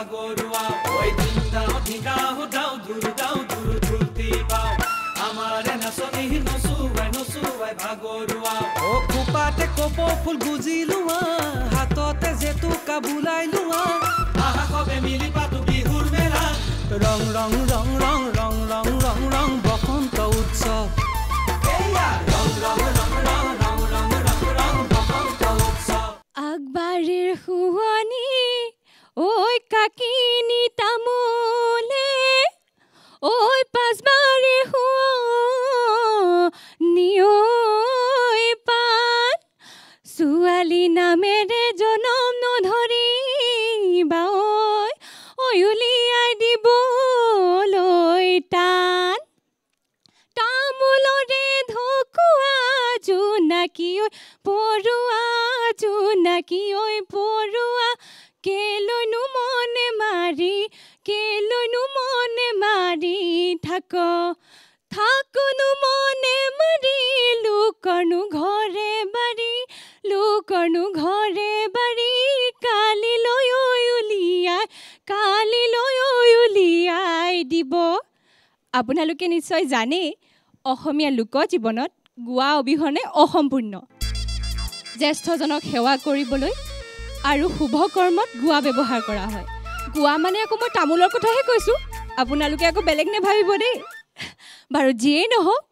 ভাগৰুৱা ঐ দিনদাও ধিগাও দাও দুলতি পাও আমাৰে নাচনি নচুৱাই ভাগৰুৱা ও কুপাতে কপৌ ফুল গুজি লোৱা হাততে জেতুকা বুলাই লোৱা আহা কবে মিলি পাতো বিহুৰ মেলা ৰং ৰং ৰং ৰং ৰং ৰং ৰং ৰং বসন্ত উৎসৱ এয়া ৰং ৰং ৰং ৰং ৰং ৰং ৰং ৰং বসন্ত উৎসৱ আকবাৰীৰ শুৱনি ঐ কাকিনি তামোলে ঐ পাঁচবাৰীৰ শুৱনি ঐ পাত ছোৱালী নামেৰে জনম নধৰিবা ঐ উলিয়াই দিবলৈ টান তামোলৰে ঢকুৱা জোনাকী ঐ পৰুৱা জোনাকী ঐ পৰুৱা কেলৈনো মনে মাৰি থাকনো মনে মাৰি লোকৰনো ঘৰে বাৰী কালিলৈ উলিয়াই দিব আপোনালোকে নিশ্চয় জানে অসমীয়া লোক জীৱনত গোৱা অবিহনে অসম্পূৰ্ণ জ্যেষ্ঠজনক সেৱা কৰিবলৈ আৰু শুভ কৰ্মত গোৱা ব্যৱহাৰ কৰা হয় গোৱা মানে আকৌ মই তামোলৰ কথাহে কৈছোঁ আপোনালোকে আকৌ বেলেগ নেভাবিব দেই বাৰু যিয়েই নহওক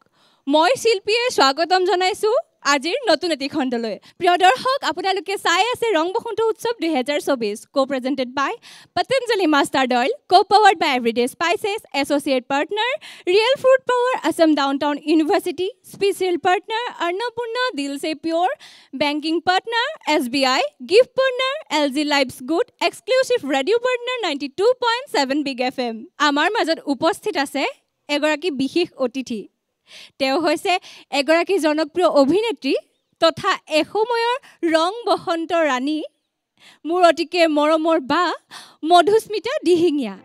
মই শিল্পীয়ে স্বাগতম জনাইছোঁ আজিৰ নতুন এটি খণ্ডলৈ প্ৰিয় দৰ্শক আপোনালোকে চাই আছে ৰং বসন্ত উৎসৱ 2024 co-presented by Patanjali Mustard Oil co-powered by Everyday Spices associate partner Real Fruit Power Assam Downtown University special partner Annapurna Dil Se Pure banking partner SBI gift partner LG Lives Good exclusive radio partner 92.7 Big FM আমাৰ মাজত উপস্থিত আছে এগৰাকী বিশেষ অতিথি তেওঁ হৈছে এগৰাকী জনপ্ৰিয় অভিনেত্ৰী তথা এসময়ৰ ৰং বসন্ত ৰাণী মোৰ অতিকে মৰমৰ বা মধুস্মিতা দিহিঙীয়া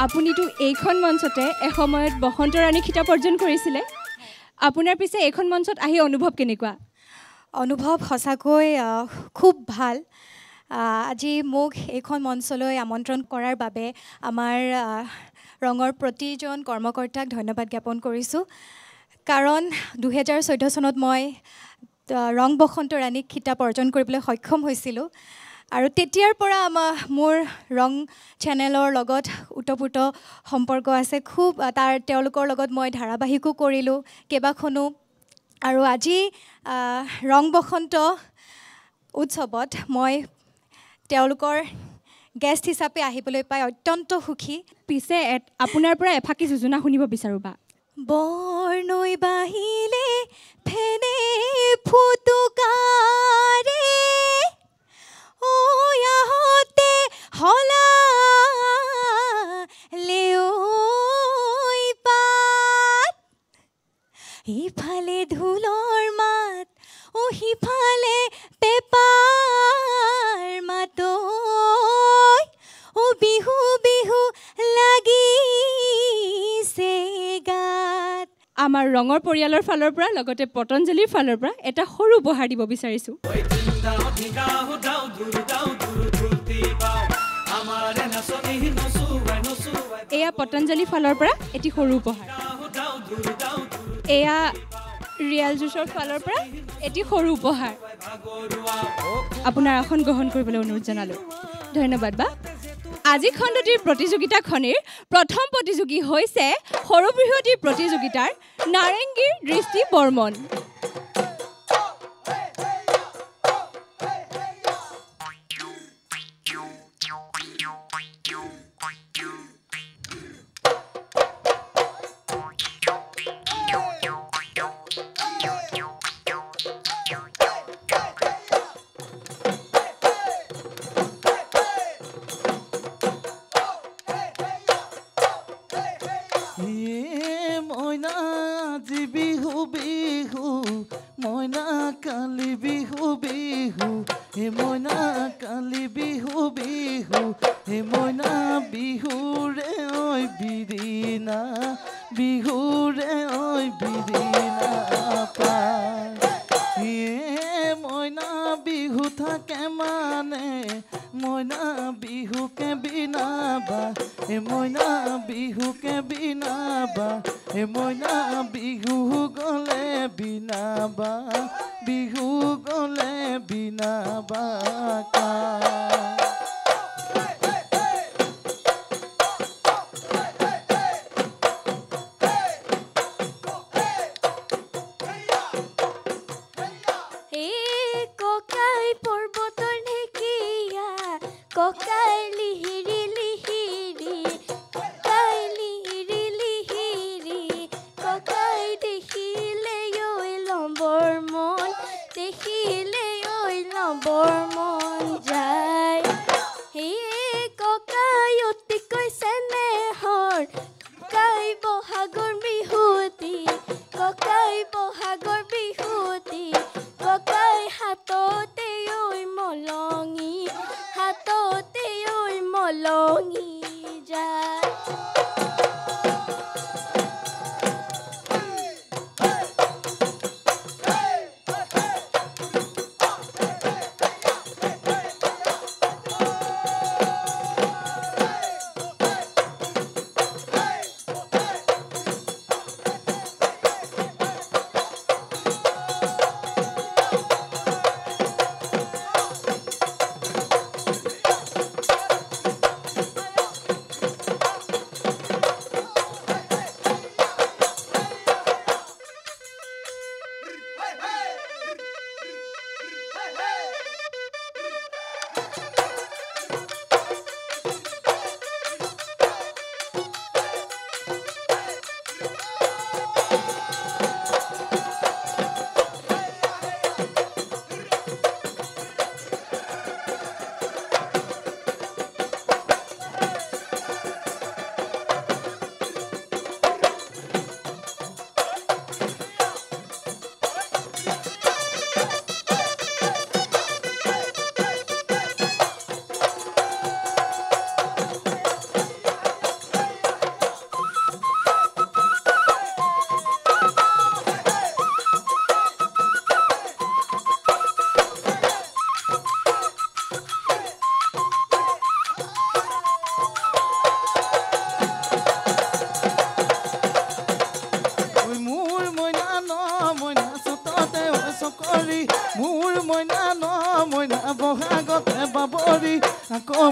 আপুনিতো এইখন মঞ্চতে এসময়ত বসন্ত ৰাণী খিতাপ অৰ্জন কৰিছিলে আপোনাৰ পিছে এইখন মঞ্চত আহি অনুভৱ কেনেকুৱা অনুভৱ সঁচাকৈ খুব ভাল আজি মোক এইখন মঞ্চলৈ আমন্ত্ৰণ কৰাৰ বাবে আমাৰ ৰঙৰ প্ৰতিজন কৰ্মকৰ্তাক ধন্যবাদ জ্ঞাপন কৰিছোঁ কাৰণ 2014 চনত মই ৰং বসন্ত ৰাণী খিতাপ অৰ্জন কৰিবলৈ সক্ষম হৈছিলোঁ আৰু তেতিয়াৰ পৰা মোৰ ৰং চেনেলৰ লগত উতপুত সম্পৰ্ক আছে খুব তেওঁলোকৰ লগত মই ধাৰাবাহিকো কৰিলোঁ কেইবাখনো আৰু আজি ৰং বসন্ত উৎসৱত মই তেওঁলোকৰ গেষ্ট হিচাপে আহিবলৈ পাই অত্যন্ত সুখী পিছে আপোনাৰ পৰা এফাকি যোজনা শুনিব বিচাৰোঁ বা বৰ্ণৈ বাহিলে ফেনে ফুটুকাৰে ঐ আহতে হলালে ঐ পাত ইফালে ঢোলৰ মাত সিফালে পেপাৰ মাত বিহু বিহু লাগিছে গাত আমাৰ ৰঙৰ পৰিয়ালৰ ফালৰ পৰা লগতে পতঞ্জলিৰ ফালৰ পৰা এটা সৰু উপহাৰ দিব বিচাৰিছোঁ এয়া পতঞ্জলি ফালৰ পৰা এটি সৰু উপহাৰ এয়া ৰিয়েল জুচৰ ফালৰ পৰা এটি সৰু উপহাৰ আপোনাৰ আসন গ্ৰহণ কৰিবলৈ অনুৰোধ জনালোঁ ধন্যবাদ বা আজি খণ্ডটিৰ প্ৰতিযোগিতাখনিৰ প্ৰথম প্ৰতিযোগী হৈছে সৰ্ববৃহৎ প্ৰতিযোগিতাৰ নাৰেংগীৰ দৃষ্টি বৰ্মন জানে মইনা বিহুকে বিনাবা মইনা বিহুকে বিনাবা মইনা বিহু গলে বিনাবা বিহু গলে বিনাবা কা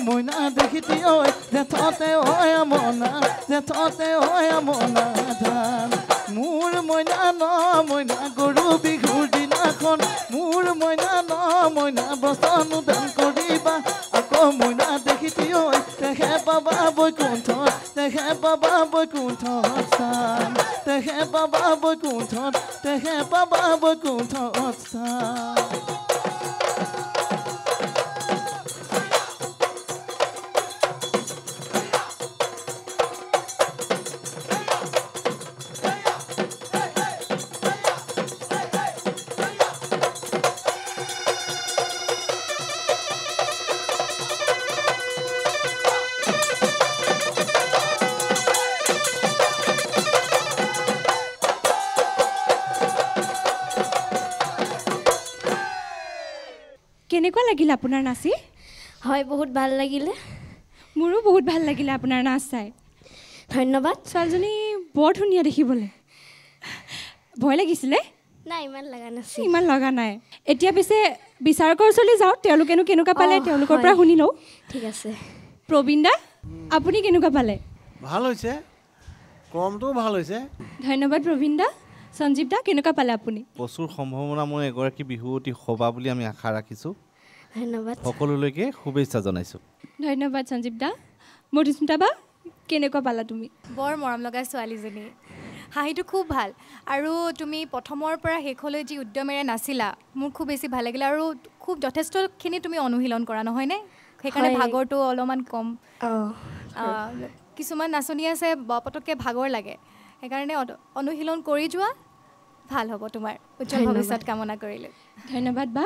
মইনা দেখিতি ঐ জেঠতে ঐ আমনা জেঠতে ঐ আমনা ধান মোৰ মইনা ন মইনা গৰু বিহুৰ দিনাখন মোৰ মইনা ন মইনা বচন দান কৰিবা আকৌ মইনা দেখিতি ঐ তেখে বাবা বৈকুণ্ঠত তেখে বাবা বৈকুণ্ঠত স্থান তেখে বাবা বৈকুণ্ঠত তেখে বাবা বৈকুণ্ঠত স্থান কেনেকুৱা লাগিল আপোনাৰ নাচি হয় বহুত ভাল লাগিলে মোৰো বহুত ভাল লাগিলে আপোনাৰ নাচ চাই ধন্যবাদ ছোৱালীজনী বৰ ধুনীয়া দেখিবলৈ ভয় লাগিছিলে নাই ইমান লগা নাই এতিয়া পিছে বিচাৰকৰ ওচৰলৈ যাওঁ তেওঁলোকেনো কেনেকুৱা পালে তেওঁলোকৰ পৰা শুনি লওঁ ঠিক আছে প্ৰবীণ দা আপুনি কেনেকুৱা পালে ভাল হৈছে কমটো ভাল হৈছে ধন্যবাদ প্ৰবীণ দা সঞ্জীৱ দা কেনেকুৱা পালে আপুনি প্ৰচুৰ সম্ভাৱনা মই এগৰাকী বিহুৱতী হ'বা বুলি আমি আশা ৰাখিছোঁ ধন্যবাদ সকলোলৈকে শুভেচ্ছা জনাইছোঁ ধন্যবাদ সঞ্জীৱ দা মধুস্মিতা বা কেনেকুৱা পালা তুমি বৰ মৰম লগা ছোৱালীজনী হাঁহিটো খুব ভাল আৰু তুমি প্ৰথমৰ পৰা শেষলৈ যি উদ্যমেৰে নাচিলা মোৰ খুব বেছি ভাল লাগিলে আৰু খুব যথেষ্টখিনি তুমি অনুশীলন কৰা নহয়নে সেইকাৰণে ভাগৰটো অলপমান কম কিছুমান নাচনি আছে পটককৈ ভাগৰ লাগে সেইকাৰণে অনুশীলন কৰি যোৱা ভাল হ'ব তোমাৰ উজ্জ্বল ভৱিষ্যত কামনা কৰিলে ধন্যবাদ বা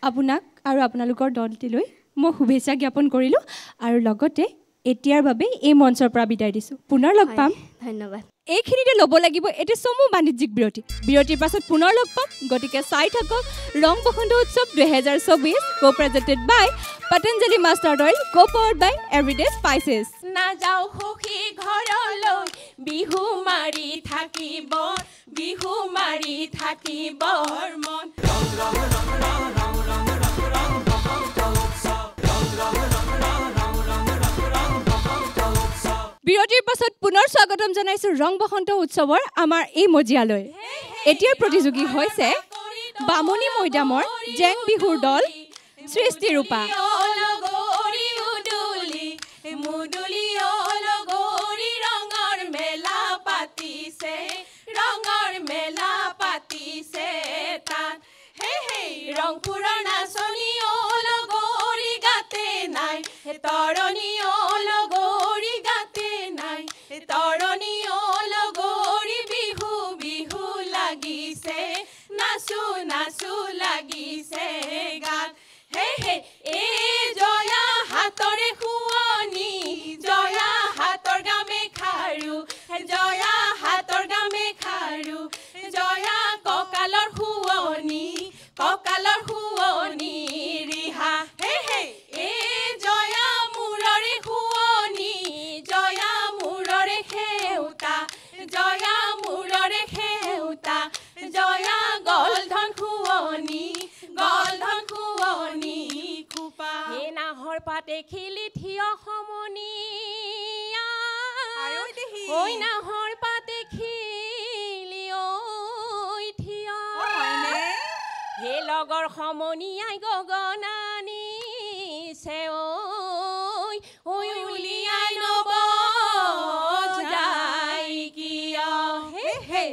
আপোনাক আৰু আপোনালোকৰ দলটিলৈ মই শুভেচ্ছা জ্ঞাপন কৰিলোঁ আৰু লগতে এতিয়াৰ বাবে এই মঞ্চৰ পৰা বিদায় দিছোঁ পুনৰ লগ পাম ধন্যবাদ এইখিনিতে ল'ব লাগিব এটি চমু বাণিজ্যিক বিৰতি বিৰতিৰ পাছত পুনৰ লগ পাম গতিকে চাই থাকক ৰং বসন্ত উৎসৱ 2024 co-presented by Patanjali Mustard Oil co-powered by Everyday Spices না যাও সখী ঘৰলৈ বিহু মাৰি থাকিব মন বিৰতিৰ পাছত পুনৰ স্বাগতম জনাইছো ৰং বসন্ত উৎসৱৰ আমাৰ এই মজিয়ালৈ এতিয়াৰ প্ৰতিযোগী হৈছে বামুনি মৈদামৰ জেং বিহুৰ দল সৃষ্টি ৰূপা ৰং পুৰণা চনি লগৰি গাতে নাই তৰণি লগৰি গাতে নাই তৰণি লগৰি বিহু বিহু লাগিছে নাচু নাচু লাগিছে গান হে হে এ জয়া হাতৰে শুৱনি জয়া হাতৰ গামে খাৰু জয়া হাতৰ গামে খাৰু জয়া কঁকালৰ শুৱনি ৰিহা হে হে এ জয়া মূৰৰে শুৱনি জয়া মূৰৰে সেউতা জয়া গলধন শুৱনি খোপা হে নাহৰ পাতে খিলি থিয় সমনীয়া ঐ নাহৰ পাতে খিলি ঐ থিয় হে লগৰ সমনীয়াই গগনানিছে ঐ উলিয়াই নব যায় কিয় হে হে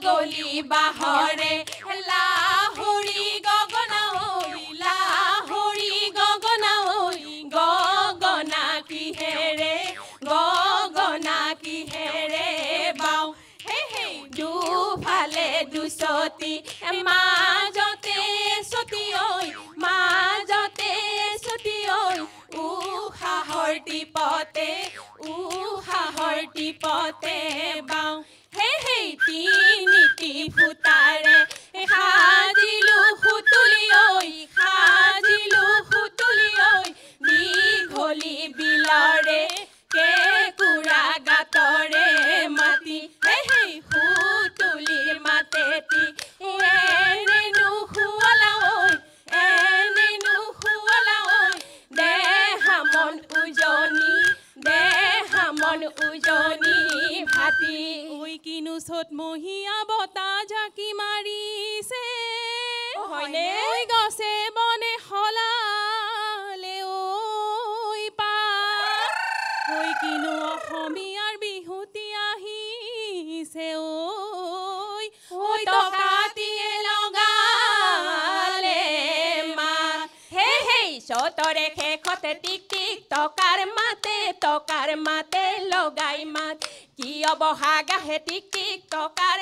গলি বাহৰে লাহৰি গগনা গগনা কিহেৰে বাও হে হে দুফালে দুচতি মাজতে সতি ঐ উশাহৰ টিপতে বাও হে হে তিনিটি ফুটাৰে সাজিলো সুতুলি ঐ দীঘলী বিলৰে কেকুৰা গাতৰে মাতি হে হে সুতুলিৰ মাতেতি এনেনো শুৱলা ঐ দেহা মন উজনি ভাতি ঐ কিনো চত মহিয়া বতাহ ঝাকি মাৰিছে হয়নে ঐ গছে বনে সলালে ঐ পা ঐ কিনো অসমীয়াৰ বিহুতি আহিছে ঐ টকাটিয়ে লগালে মাত হে হে চতৰে শেষতে টিক টিক টকাৰ মাতে লগাই মাত কিয় বহাগা হে টিক টিক টকাৰ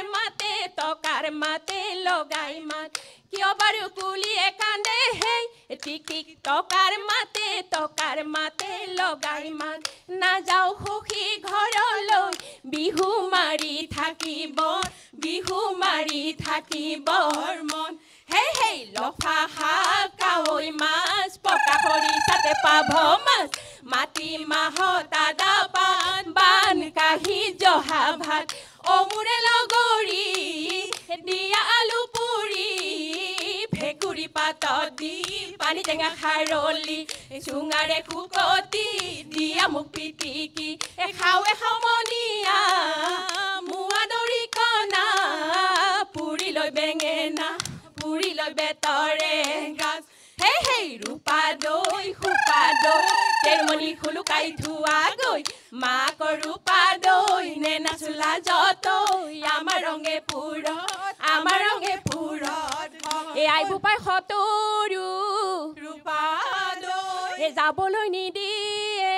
মাতে লগাই মাত কিয় বাৰু কুলিয়ে কান্দে হেই টিক টিক টকাৰ মাতে লগাই মাত নাযাও সখী ঘৰলৈ বিহু মাৰি থাকিব মন হে হে লফা শাক কাৱৈ মাছ পকা খৰিচাতে পাভ মাছ মাটি মাহত আদা পাত বান কাহি জহা ভাত অমূৰে লগৰি দিয়া আলু পুৰি ভেকুৰি পাতত দি পানী টেঙা খাৰলি চুঙাৰে খুকতি দিয়া মোক পিটিকি খাৱে সমনীয়া মুৱা দৰি কণা পুৰি লৈ বেঙেনা পুৰি লৈ বেতৰে গাছ হে হে ৰূপা দৈ সোপা দৈ তেৰমণি খুলুকাই ধোৱা গৈ মাকৰ ৰূপা দৈ নে নাচোলা যতৈ আমাৰ ৰঙে পুৰত এই আই বোপাই সতৰু ৰূপা দৈ এই যাবলৈ নিদিয়ে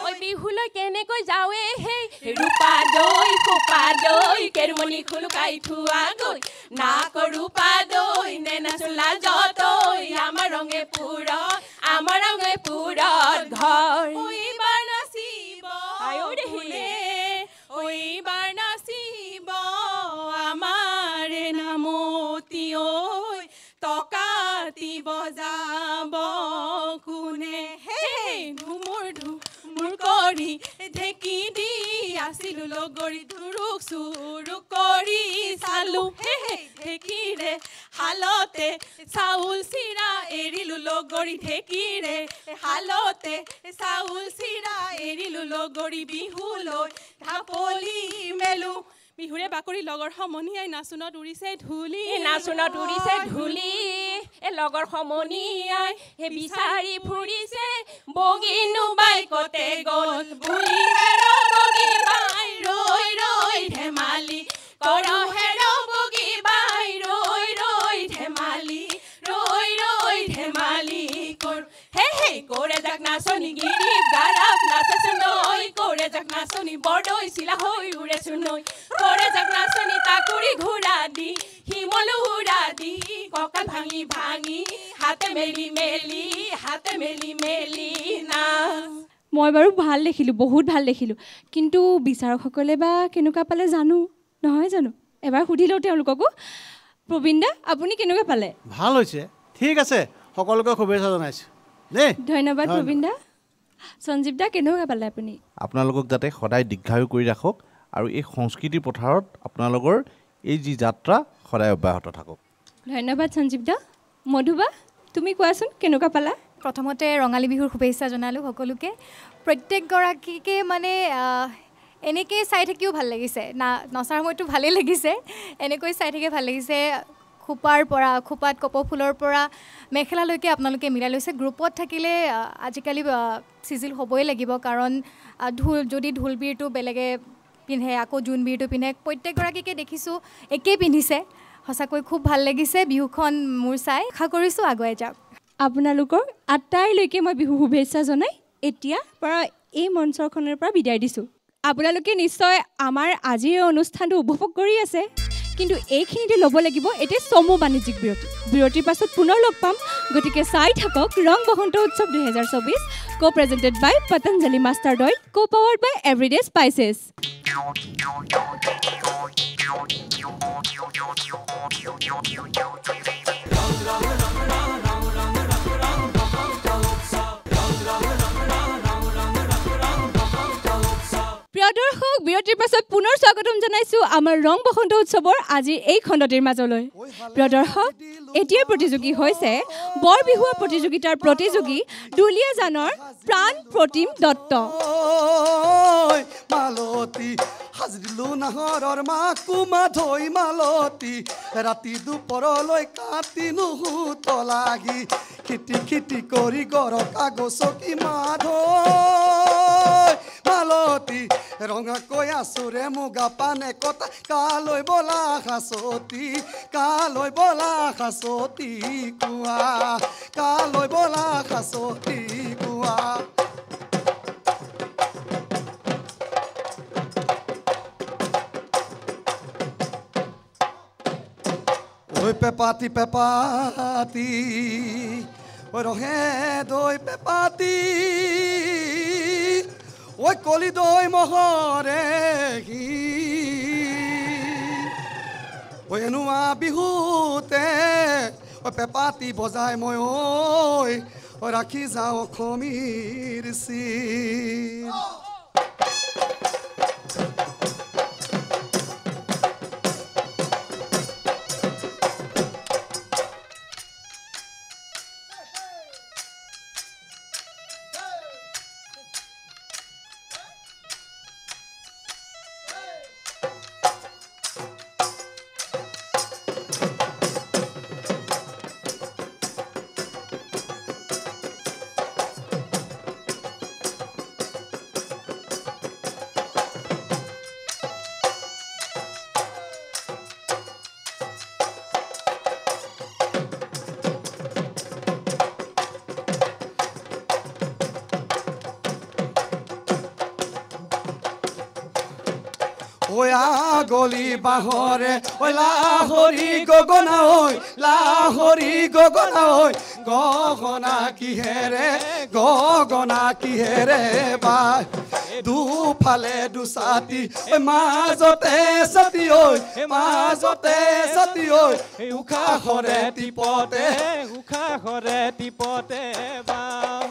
ঐ বিহুলৈ কেনেকৈ যাৱে সেই ৰূপা দৈ খোপা দৈ কেৰুমণি খুলুকাই থোৱা গৈ নাক ৰূপা দৈ নেনা চোলা যতৈ আমাৰ ৰঙে পুৰত ঘৰ এইবাৰ নাচিব এইবাৰ নাচিব আমাৰে নামতি ঐ টকাতি বজাব কোনে হে ধুমুৰ কৰি ঢেকি দি আছিলো লগৰী ধুৰুক চুৰু কৰি চালো হে ঢেকিৰে হালতে চাউল চিৰা এৰিলো লগৰী ঢেকিৰে হালতে চাউল চিৰা এৰিলো লগৰী বিহুলৈ ঢাপলি মেলো বিহুৰে বাকৰি লগৰ সমনীয়াই নাচোনত উৰিছে ধূলি এ লগৰ সমনীয়াই হে বিচাৰি ফুৰিছে বগিনো বাইকতে গ'ল বুলি হেৰ বগী বাই ৰৈ ধেমালি কৰ হেৰ বগী বাই ৰৈ ধেমালি কৰ হে কৰে যাক নাচনি গিৰিপ গাৰাপ নাচে চুনৈ কৰে যাক নাচনি বৰদৈ চিলা হৈ উৰে চুনৈ কৰে যাক নাচনি তাকুৰি ঘূৰা দি হিমলু উৰা দি কঁকাল ভাঙি হাতে মেলি মেলি না মই বাৰু ভাল দেখিলোঁ, বহুত ভাল দেখিলোঁ, কিন্তু বিচাৰকসকলে বা কেনেকুৱা পালে জানো নহয় জানো। এবাৰ সুধি লওঁ তেওঁলোককো। প্ৰবীণ দা, আপুনি কেনেকুৱা পালে? ভাল হৈছে, ঠিক আছে, সকলোকে শুভেচ্ছা জনাইছোঁ দেই। ধন্যবাদ প্ৰবীণ দা। সঞ্জীৱ দা, কেনেকুৱা পালে আপুনি? আপোনালোকক যাতে সদায় দীৰ্ঘায়ু কৰি ৰাখক আৰু এই সংস্কৃতিৰ পথাৰত আপোনালোকৰ এই যি যাত্ৰা সদায় অব্যাহত থাকক। ধন্যবাদ সঞ্জীৱ দা। মধুবা, তুমি কোৱাচোন কেনেকুৱা পালা? প্ৰথমতে ৰঙালী বিহুৰ শুভেচ্ছা জনালোঁ সকলোকে। প্ৰত্যেকগৰাকীকে মানে এনেকৈ চাই থাকিও ভাল লাগিছে, নচাৰ সময়তো ভালেই লাগিছে, এনেকৈ চাই থাকি ভাল লাগিছে। খোপাত কপৌফুলৰ পৰা মেখেলালৈকে আপোনালোকে মিলাই লৈছে। গ্ৰুপত থাকিলে আজিকালি চিজিল হ'বই লাগিব, কাৰণ যদি ঢোলবিৰিটো বেলেগে পিন্ধে আকৌ জোনবিৰিটো পিন্ধে, প্ৰত্যেকগৰাকীকে দেখিছোঁ একেই পিন্ধিছে। সঁচাকৈ খুব ভাল লাগিছে বিহুখন মোৰ চাই। আশা কৰিছোঁ আগুৱাই যাওক। আপোনালোকৰ আটাইলৈকে মই বিহু শুভেচ্ছা জনাই এতিয়া পৰা এই মঞ্চখনৰ পৰা বিদায় দিছোঁ। আপোনালোকে নিশ্চয় আমাৰ আজিৰ অনুষ্ঠানটো উপভোগ কৰি আছে, কিন্তু এইখিনিতে ল'ব লাগিব এতিয়া চমু বাণিজ্যিক বিৰতিৰ পাছত পুনৰ লগ পাম। গতিকে চাই থাকক ৰং বসন্ত উৎসৱ 2024, co-presented by Patanjali Mustard Oil, co-powered by Everyday Spices. প্ৰিয় দৰ্শক, বিৰতিৰ পাছত পুনৰ স্বাগতম জনাইছোঁ আমাৰ ৰং বসন্ত উৎসৱৰ আজিৰ এই খণ্ডটিৰ মাজলৈ। প্ৰিয় দৰ্শক, এতিয়াৰ প্ৰতিযোগী হৈছে বৰ বিহুৱা প্ৰতিযোগিতাৰ প্ৰতিযোগী দুলীয়াজানৰ প্ৰাণ প্ৰতিম দত্ত। মালতী সাজিলো নাহৰৰ মাকো মাধৈ মালতী ৰাতি দুপৰলৈ কাটি নুহুত লাগি খিটি কৰি গৰকা গছকি মাধৈ মালতী ৰঙাকৈ আছোৰে মুগা পানে কটা কালৈ বলা সাচতি কোৱা কালৈ বলা সাচতি কোৱা। ঐ পেপাতি ঐ ৰহে দৈ পেপাতি ঐ কলি দৈ মহৰে ঐ এনুৱা বিহুতে ঐ পেপাতি বজাই মই ঐ ৰাখি যাওঁ অসমীৰ চিন। ঐ আগলি বাহৰে ঐ লাহৰি গগনা ঐ লাহৰি গগনা ঐ গগনা কিহেৰে বাই দুফালে দুছাতি মাজতে ছাতি ঐ মাজতে ছাতি ঐ উশাহৰে টিপতে বাওঁ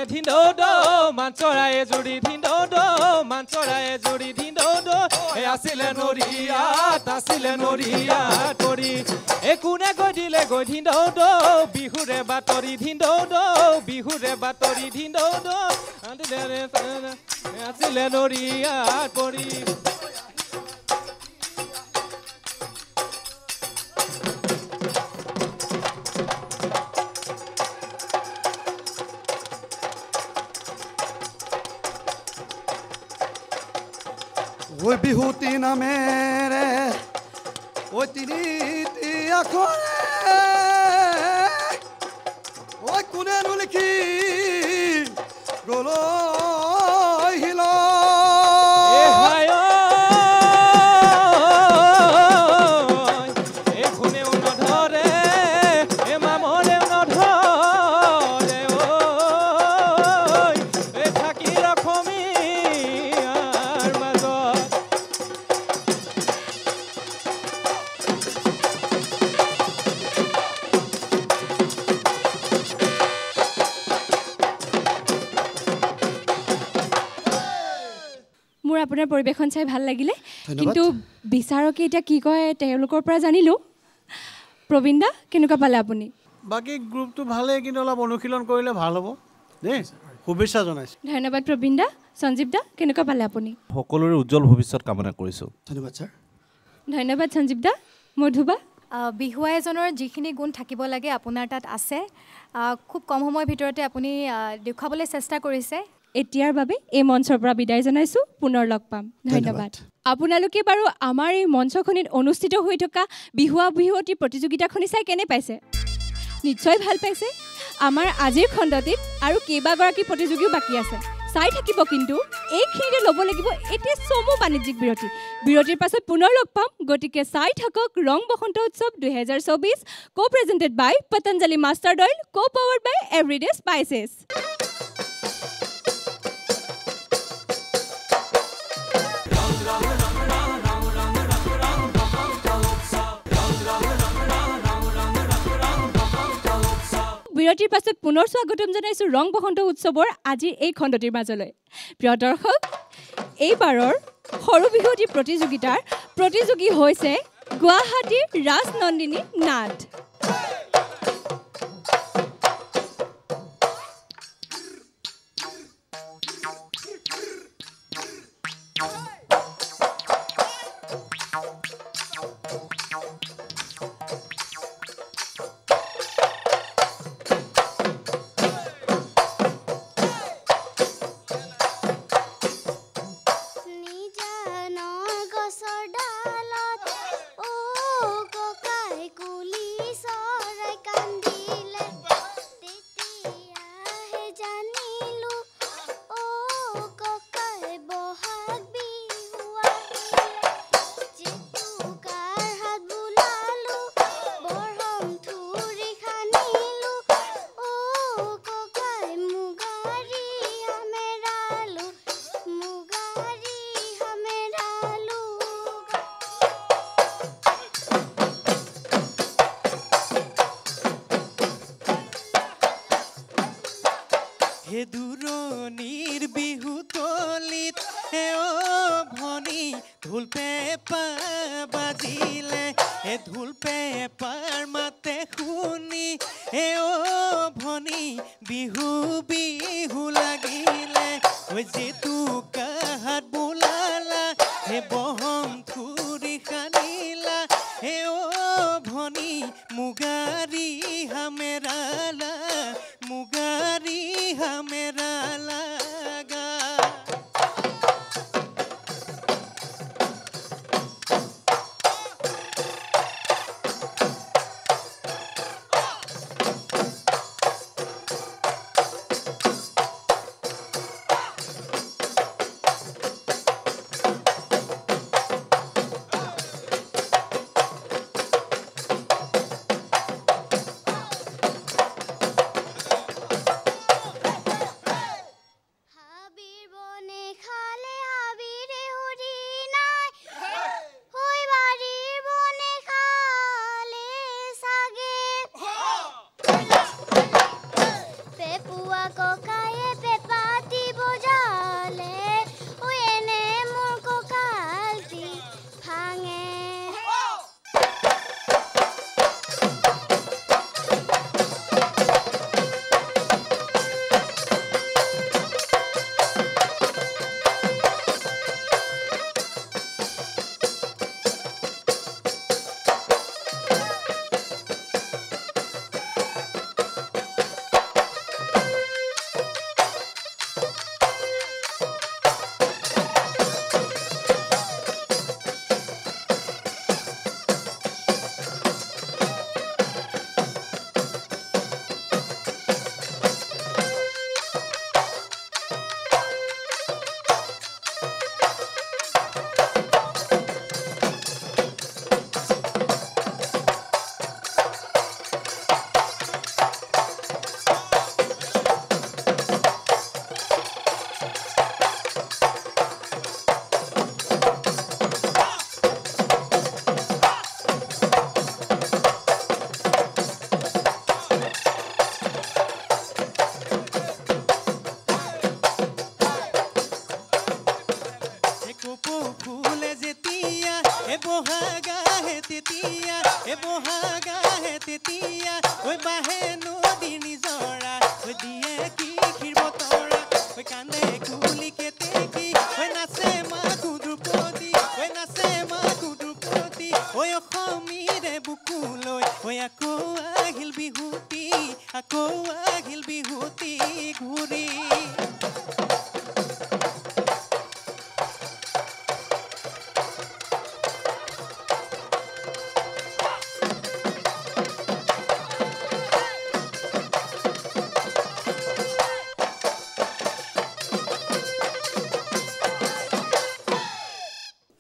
ধিন্দো মাঞ্চৰায়ে জুৰি ধিন্দো মাঞ্চৰায়ে জুৰি ধিন্দো আছিলে নৰিয়া তৰি কোনে গৈ দিলে গৈ ধিন্দো বিহুৰে বাতৰি ধিন্দো আছিলে নৰিয়া তৰি ঐ বিহুতি নামেৰে ঐ তিনিটি আখৰে ঐ কোনেনো লিখি গলৈ শিল আপোনাৰ পৰিবেশন চাই ভাল লাগিলে কিন্তু বিচাৰকে এটা কি কয় তেওঁলোকৰ পৰা জানিলো প্ৰবীণ দা কেনেকুৱা পালে আপুনি বাকি গ্ৰুপটো ভালে কিন্তু অলপ অনুশীলন কৰিলে ভাল হ'ব দেই শুভেচ্ছা জনাইছো ধন্যবাদ প্ৰবীণ দা সঞ্জীৱ দা কেনেকুৱা পালে আপুনি সকলোৰে উজ্জ্বল ভৱিষ্যত কামনা কৰিছো ধন্যবাদ স্যাৰ ধন্যবাদ সঞ্জীৱ দা মধুবা বিহুৱা এজনৰ যিখিনি গুণ থাকিব লাগে আপোনাৰ তাত আছে খুব কম সময়ৰ ভিতৰতে আপুনি দেখুৱাবলৈ চেষ্টা কৰিছে এতিয়াৰ বাবে এই মঞ্চৰ পৰা বিদায় জনাইছো পুনৰ লগ পাম ধন্যবাদ আপোনালোকে বাৰু আমাৰ এই মঞ্চখনিত অনুষ্ঠিত হৈ থকা বিহুৱা বিহুৱতী প্ৰতিযোগিতাখনি চাই কেনে পাইছে নিশ্চয় ভাল পাইছে আমাৰ আজিৰ খণ্ডটিত আৰু কেইবাগৰাকী প্ৰতিযোগীও বাকী আছে চাই থাকিব কিন্তু এইখিনিতে ল'ব লাগিব এতিয়া চমু বাণিজ্যিক বিৰতিৰ পাছত পুনৰ লগ পাম গতিকে চাই থাকক ৰং বসন্ত উৎসৱ 2024 co-presented by Patanjali Mustard Oil co-powered by Everyday Spices বিৰতিৰ পাছত পুনৰ স্বাগতম জনাইছো ৰং বসন্ত উৎসৱৰ আজিৰ এই খণ্ডটিৰ মাজলৈ প্ৰিয় দৰ্শক এইবাৰৰ সৰু বিহুৱতী প্ৰতিযোগিতাৰ প্ৰতিযোগী হৈছে গুৱাহাটীৰ ৰাজনন্দিনী নাথ ভনীৰ বিহু তলিত হে অ ভনী ঢোল পেঁপা বাজিলে হে ঢোল পেঁপাৰ মাতে শুনি হে অ ভনী বিহু বিহু লাগিলে ঐ জেতুকা হাত বোলালা হে বহম থুৰি খানিলা হে অ ভনী মুগাৰী হামেৰালা মুগাৰী হামেৰালা গা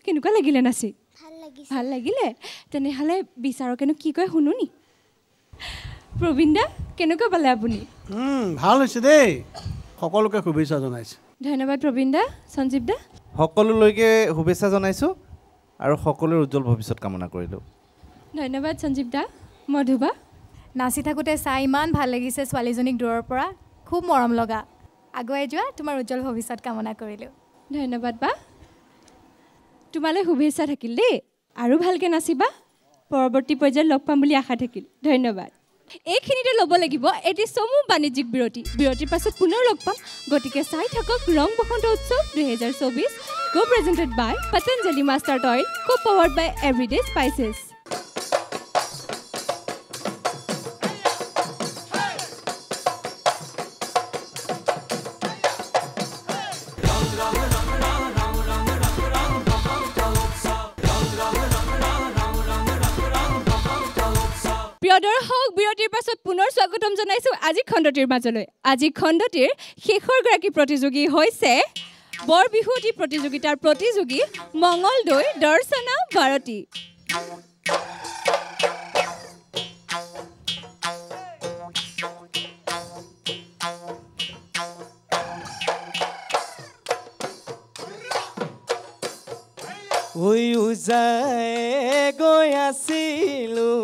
কেনেকুৱা লাগিলে নাচি ভাল লাগিলে তেনেহ'লে বিচাৰকেনো কি কয় শুনো নি প্ৰবীণ দা কেনেকুৱা পালে আপুনি ভাল হৈছে দেই সকলোকে শুভেচ্ছা জনাইছোঁ ধন্যবাদ প্ৰবীণ দা সঞ্জীৱ দা সকলোলৈকে শুভেচ্ছা জনাইছোঁ আৰু সকলোৰে উজ্জ্বল ভৱিষ্যত কামনা কৰিলোঁ ধন্যবাদ সঞ্জীৱ দা মধুবা নাচি থাকোঁতে চাই ইমান ভাল লাগিছে ছোৱালীজনীক দূৰৰ পৰা খুব মৰম লগা আগুৱাই যোৱা তোমাৰ উজ্জ্বল ভৱিষ্যত কামনা কৰিলোঁ ধন্যবাদ বা তোমালৈ শুভেচ্ছা থাকিল দেই আৰু ভালকৈ নাচিবা পৰৱৰ্তী পৰ্যায়ত লগ পাম বুলি আশা থাকিল ধন্যবাদ এইখিনিতে ল'ব লাগিব এটি চমু বাণিজ্যিক বিৰতিৰ পাছত পুনৰ লগ পাম গতিকে চাই থাকক ৰং বসন্ত উৎসৱ 2024 কো প্ৰেজেণ্টেড বাই পতঞ্জলি মাষ্টাৰ্ড অইল কো পাৱাৰ্ড বাই এভৰিডে স্পাইচেছ দৰ্শক বিৰতিৰ পাছত পুনৰ স্বাগতম জনাইছোঁ আজি খণ্ডটিৰ মাজলৈ আজি খণ্ডটিৰ শেষৰ গৰাকী প্ৰতিযোগী হৈছে বৰ বিহুৱতী প্ৰতিযোগিতাৰ প্ৰতিযোগী মঙলদৈ দৰ্শনা ভাৰতী উজাই গৈ আছিলোঁ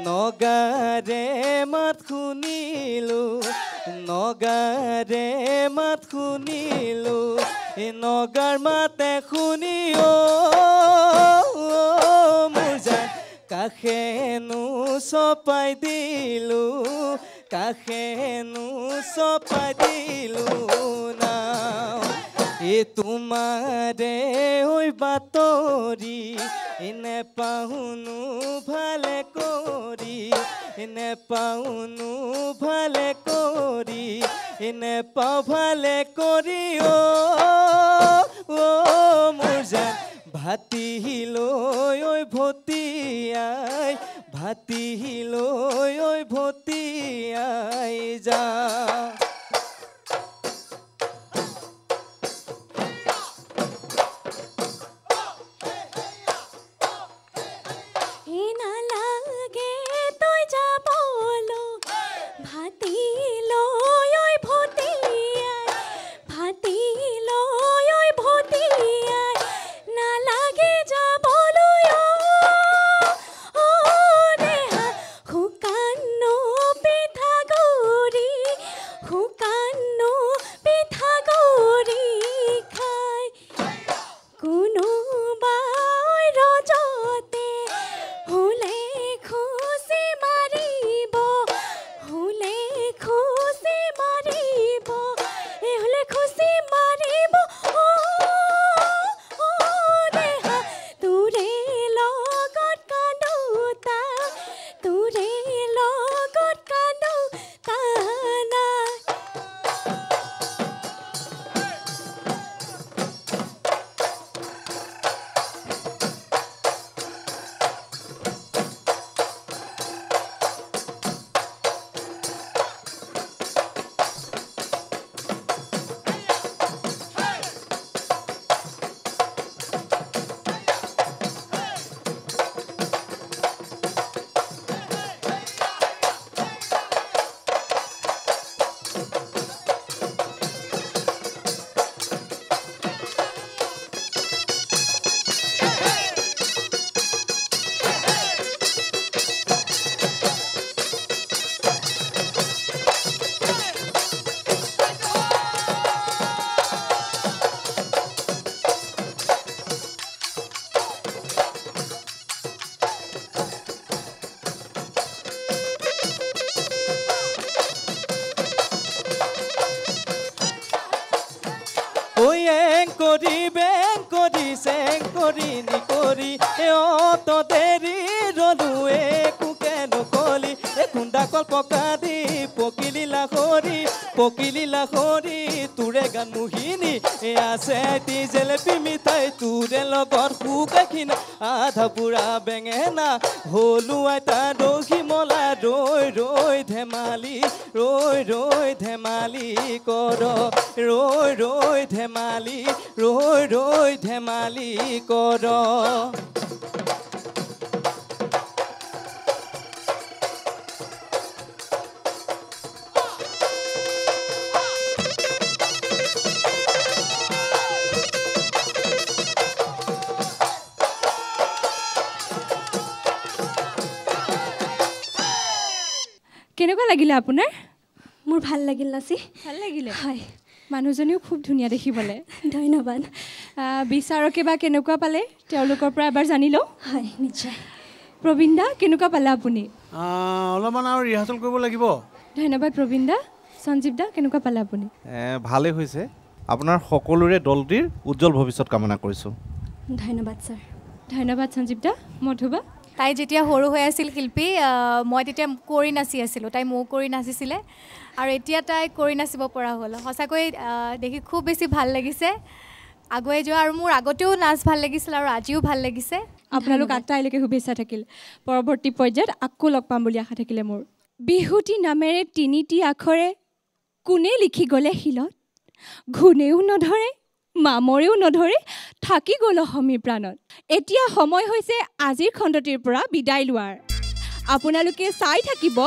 নগাৰে মাত শুনিলোঁ নগাৰে মাত শুনিলো নগাৰ মাতে শুনি মোৰ জান কাষেনো চপাই দিলো কাষেনো চপাই দিলো নাও তোমাৰে ঐ বাতৰি নেপাহুনো ভালে কৰি নেপাহুনো ভালে কৰি নেপাও ভালে কৰি মোৰ জান ভাতিলৈ ঐ ভতিয়াই ভাতিলৈ ঐ ভতিয়াই যা পকিলি লাখৰি তোৰে গান মুহিনী আছে জেলেপি মিঠাই তোৰে লগত শুকাখিনা আধা বুঢ়া বেঙেনা হলো আইতা দহি মলা ৰৈ ৰৈ ধেমালি কৰ ৰৈ ৰৈ ধেমালি কৰ কেনেকুৱা লাগিলে আপোনাৰ মোৰ ভাল লাগিল নাচি ভাল লাগিলে হয় মানুহজনীও খুব ধুনীয়া দেখিবলৈ ধন্যবাদ বিচাৰকে বা কেনেকুৱা পালে তেওঁলোকৰ পৰা এবাৰ জানি লওঁ হয় নিশ্চয় প্ৰবীণ দা কেনেকুৱা পালে আপুনি অলপমান আৰু ৰিহাৰ্চেল কৰিব লাগিব ধন্যবাদ প্ৰবীণ দা সঞ্জীৱ দা কেনেকুৱা পালে আপুনি ভালেই হৈছে আপোনাৰ সকলোৰে দলটিৰ উজ্জ্বল ভৱিষ্যত কামনা কৰিছোঁ ধন্যবাদ ছাৰ ধন্যবাদ সঞ্জীৱ দা মধুবা তাই যেতিয়া সৰু হৈ আছিল শিল্পী মই তেতিয়া কৰি নাচি আছিলোঁ তাই মোক কৰি নাচিছিলে আৰু এতিয়া তাই কৰি নাচিব পৰা হ'ল সঁচাকৈ দেখি খুব বেছি ভাল লাগিছে আগুৱাই যোৱা আৰু মোৰ আগতেও নাচ ভাল লাগিছিল আৰু আজিও ভাল লাগিছে আপোনালোক আটাইলৈকে শুভেচ্ছা থাকিল পৰৱৰ্তী পৰ্যায়ত আকৌ লগ পাম বুলি আশা থাকিলে মোৰ বিহুতি নামেৰে তিনিটি আখৰে কোনে লিখি গ'লে শিলত ঘূণেও নধৰে মামৰেও নধৰে থাকি গ'ল অসমীৰ প্ৰাণত এতিয়া সময় হৈছে আজিৰ খণ্ডটিৰ পৰা বিদায় লোৱাৰ আপোনালোকে চাই থাকিব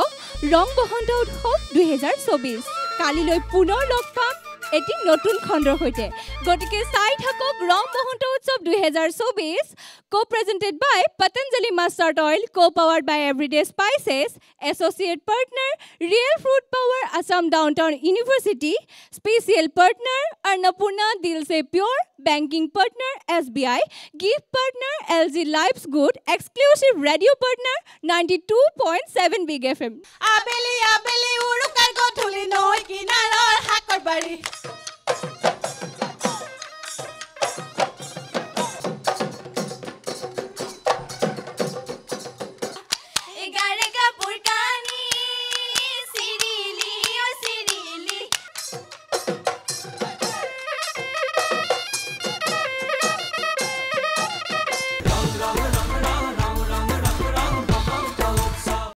ৰং বসন্ত উৎসৱ 2024 কালিলৈ পুনৰ লগ পাম এটি নতুন খণ্ডৰ সৈতে গতিকে চাই থাকক ৰং বসন্ত উৎসৱ 2024 co-presented by Patanjali Mustard Oil, co-powered by Everyday Spices, associate partner Real Fruit Power Assam Downtown University, special partner Annapurna Dil Se Pure, banking partner SBI, gift partner LG Life's Good, exclusive radio partner 92.7 Big FM. Abeli abeli urukar gothuli noi kinarar hakor bari